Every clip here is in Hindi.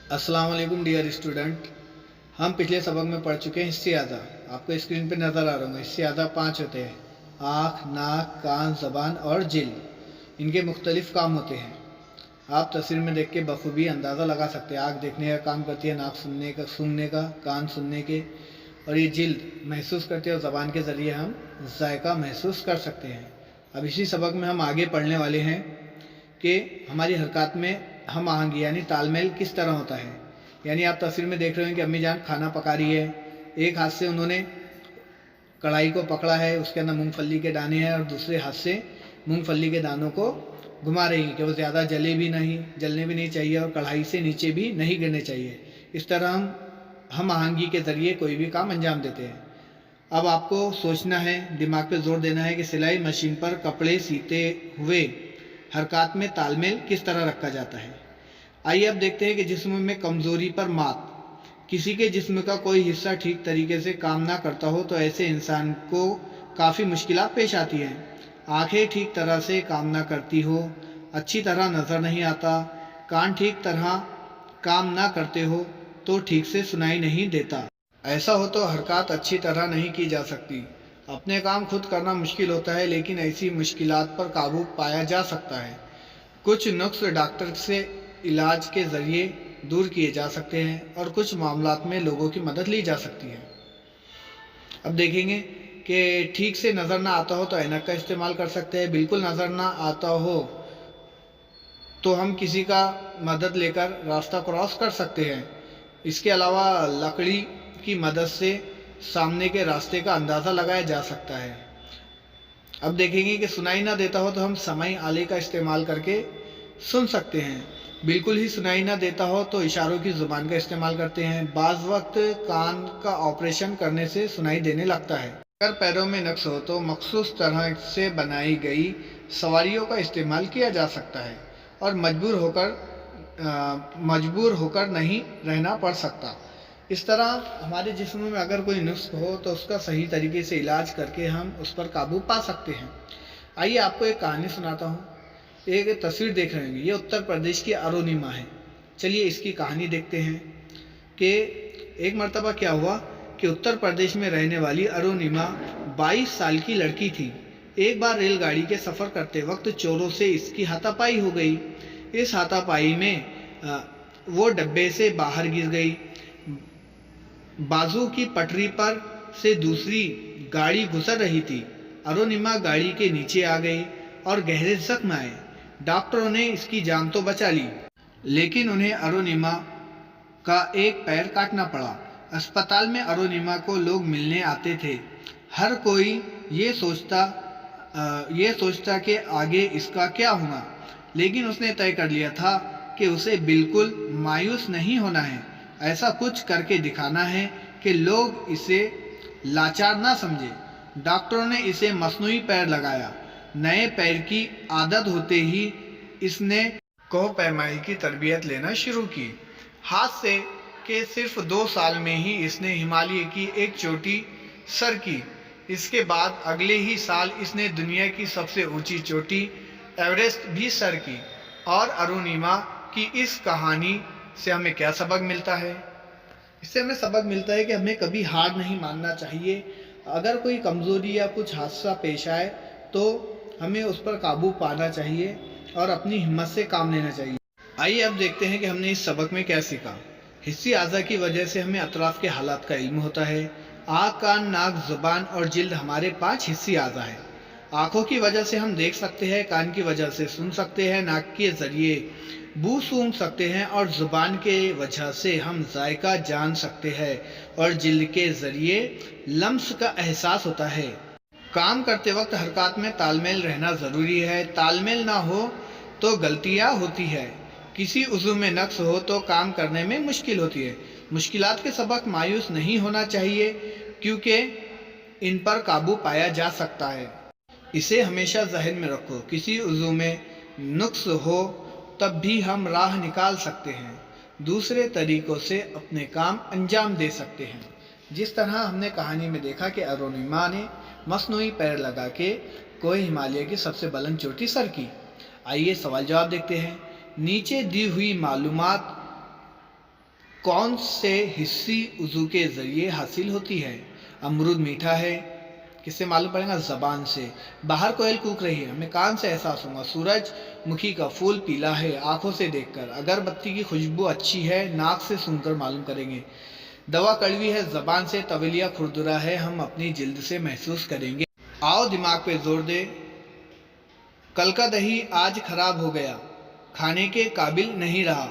अस्सलाम वालेकुम डियर स्टूडेंट। हम पिछले सबक में पढ़ चुके हैं हिस्से आज़ा। आपको स्क्रीन पे नज़र आ रहा होगा। हिस्से आज़ा 5 होते हैं: आँख, नाक, कान, ज़बान और जिल्द। इनके मुख्तलिफ काम होते हैं। आप तस्वीर में देख के बखूबी अंदाज़ा लगा सकते हैं। आँख देखने का काम करती है, नाक सूंघने का, कान सुनने के, और ये जिल्द महसूस करती है, और ज़बान के ज़रिए हम जायका महसूस कर सकते हैं। अब इसी सबक में हम आगे पढ़ने वाले हैं कि हमारी हरकत में हम आहंगी यानी तालमेल किस तरह होता है। यानी आप तस्वीर में देख रहे हैं कि अम्मी जान खाना पका रही है। एक हाथ से उन्होंने कढ़ाई को पकड़ा है, उसके अंदर मूंगफली के दाने हैं, और दूसरे हाथ से मूंगफली के दानों को घुमा रही हैं कि वो ज़्यादा जलने भी नहीं चाहिए और कढ़ाई से नीचे भी नहीं गिरने चाहिए। इस तरह हम आहंगी के ज़रिए कोई भी काम अंजाम देते हैं। अब आपको सोचना है, दिमाग पे जोर देना है कि सिलाई मशीन पर कपड़े सीते हुए हरकत में तालमेल किस तरह रखा जाता है। आइए अब देखते हैं कि जिस्म में कमज़ोरी पर मात। किसी के जिस्म का कोई हिस्सा ठीक तरीके से काम ना करता हो तो ऐसे इंसान को काफ़ी मुश्किलात पेश आती हैं। आंखें ठीक तरह से काम ना करती हो, अच्छी तरह नज़र नहीं आता, कान ठीक तरह काम ना करते हो तो ठीक से सुनाई नहीं देता। ऐसा हो तो हरकत अच्छी तरह नहीं की जा सकती। अपने काम खुद करना मुश्किल होता है, लेकिन ऐसी मुश्किलात पर काबू पाया जा सकता है। कुछ नुक्स डॉक्टर से इलाज के ज़रिए दूर किए जा सकते हैं और कुछ मामलात में लोगों की मदद ली जा सकती है। अब देखेंगे कि ठीक से नज़र ना आता हो तो ऐनक का इस्तेमाल कर सकते हैं। बिल्कुल नज़र ना आता हो तो हम किसी का मदद लेकर रास्ता क्रॉस कर सकते हैं। इसके अलावा लकड़ी की मदद से सामने के रास्ते का अंदाज़ा लगाया जा सकता है। अब देखेंगे कि सुनाई ना देता हो तो हम समाई आले का इस्तेमाल करके सुन सकते हैं। बिल्कुल ही सुनाई ना देता हो तो इशारों की ज़ुबान का इस्तेमाल करते हैं। बाज़ वक्त कान का ऑपरेशन करने से सुनाई देने लगता है। अगर पैरों में नक्स हो तो मखसूस तरह से बनाई गई सवारियों का इस्तेमाल किया जा सकता है और मजबूर होकर नहीं रहना पड़ सकता। इस तरह हमारे जिस्म में अगर कोई नुस्ख हो तो उसका सही तरीके से इलाज करके हम उस पर काबू पा सकते हैं। आइए आपको एक कहानी सुनाता हूँ। एक तस्वीर देख रहे होंगे, ये उत्तर प्रदेश की अरुणिमा है। चलिए इसकी कहानी देखते हैं कि एक मर्तबा क्या हुआ कि उत्तर प्रदेश में रहने वाली अरुणिमा 22 साल की लड़की थी। एक बार रेलगाड़ी के सफ़र करते वक्त चोरों से इसकी हाथापाई हो गई। इस हाथापाई में वो डब्बे से बाहर गिर गई। बाजू की पटरी पर से दूसरी गाड़ी गुजर रही थी। अरुणिमा गाड़ी के नीचे आ गई और गहरे जख्म आए। डॉक्टरों ने इसकी जान तो बचा ली, लेकिन उन्हें अरुणिमा का एक पैर काटना पड़ा। अस्पताल में अरुणिमा को लोग मिलने आते थे। हर कोई ये सोचता कि आगे इसका क्या होगा, लेकिन उसने तय कर लिया था कि उसे बिल्कुल मायूस नहीं होना है। ऐसा कुछ करके दिखाना है कि लोग इसे लाचार ना समझे। डॉक्टरों ने इसे मसनूई पैर लगाया। नए पैर की आदत होते ही इसने कोह पैमाई की तरबियत लेना शुरू की। हाथ से के सिर्फ 2 साल में ही इसने हिमालय की एक चोटी सर की। इसके बाद अगले ही साल इसने दुनिया की सबसे ऊंची चोटी एवरेस्ट भी सर की। और अरुणिमा की इस कहानी से हमें क्या सबक मिलता है? इससे हमें सबक मिलता है कि हमें कभी हार नहीं मानना चाहिए। अगर कोई कमज़ोरी या कुछ हादसा पेश आए तो हमें उस पर काबू पाना चाहिए और अपनी हिम्मत से काम लेना चाहिए। आइए अब देखते हैं कि हमने इस सबक में क्या सीखा। हिस्सी आज़ा की वजह से हमें अतराफ़ के हालात का इल्म होता है। आँख, कान, नाक, ज़ुबान और जिल्द हमारे 5 हिस्सी आज़ा हैं। आँखों की वजह से हम देख सकते हैं, कान की वजह से सुन सकते हैं, नाक के ज़रिए बू सूंघ सकते हैं और ज़ुबान के वजह से हम जायका जान सकते हैं और जिल्द के ज़रिए लम्स का एहसास होता है। काम करते वक्त हरकत में तालमेल रहना ज़रूरी है। तालमेल ना हो तो गलतियाँ होती है। किसी उज़्व में नक्स हो तो काम करने में मुश्किल होती है। मुश्किलात के सबक मायूस नहीं होना चाहिए, क्योंकि इन पर काबू पाया जा सकता है। इसे हमेशा जहन में रखो। किसी उज़्व में नुक्स हो तब भी हम राह निकाल सकते हैं, दूसरे तरीक़ों से अपने काम अंजाम दे सकते हैं। जिस तरह हमने कहानी में देखा कि अरुणिमा ने मसनूई पैर लगा के कोह हिमालय की सबसे बुलंद चोटी सर की। आइए सवाल जवाब देखते हैं। नीचे दी हुई मालूमात कौन से हिस्सी वज़ू के ज़रिए हासिल होती है? अमरूद मीठा है, किससे मालूम पड़ेगा? ज़बान से। बाहर कोयल कूक रही है, हमें कान से एहसास होगा। सूरजमुखी का फूल पीला है, आंखों से देखकर। अगरबत्ती की खुशबू अच्छी है, नाक से सूंघकर मालूम करेंगे। दवा कड़वी है, ज़बान से। तवेलिया खुरदुरा है, हम अपनी जिल्द से महसूस करेंगे। आओ दिमाग पे जोर दे, कल का दही आज खराब हो गया, खाने के काबिल नहीं रहा,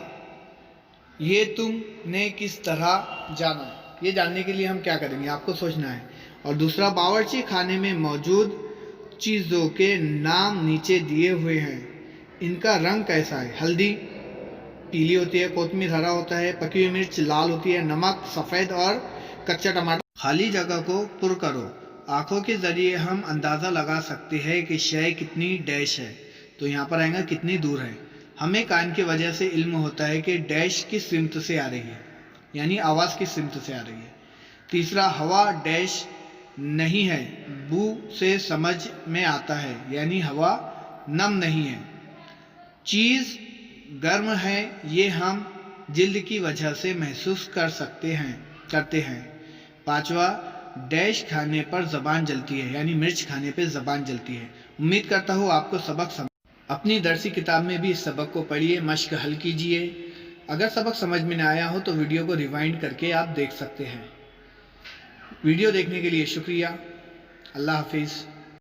ये तुमने किस तरह जाना? ये जानने के लिए हम क्या करेंगे, आपको सोचना है। और दूसरा, बावर्ची खाने में मौजूद चीज़ों के नाम नीचे दिए हुए हैं, इनका रंग कैसा है? हल्दी पीली होती है, कोतमीर हरा होता है, पकी हुई मिर्च लाल होती है, नमक सफ़ेद और कच्चा टमाटर। खाली जगह को पुर करो। आंखों के जरिए हम अंदाज़ा लगा सकते हैं कि शय कितनी डैश है, तो यहाँ पर आएगा कितनी दूर है। हमें कान की वजह से इल्म होता है कि डैश किस सिमत से आ रही है, यानी आवाज़ किस सिमत से आ रही है। तीसरा, हवा डैश नहीं है, बू से समझ में आता है, यानी हवा नम नहीं है। चीज़ गर्म है, ये हम जिल्द की वजह से महसूस करते हैं। पांचवा, डैश खाने पर ज़बान जलती है, यानी मिर्च खाने पर ज़बान जलती है। उम्मीद करता हूँ आपको सबक समझ। अपनी दरसी किताब में भी इस सबक को पढ़िए, मश्क हल कीजिए। अगर सबक समझ में ना आया हो तो वीडियो को रिवाइंड करके आप देख सकते हैं। वीडियो देखने के लिए शुक्रिया। अल्लाह हाफिज़।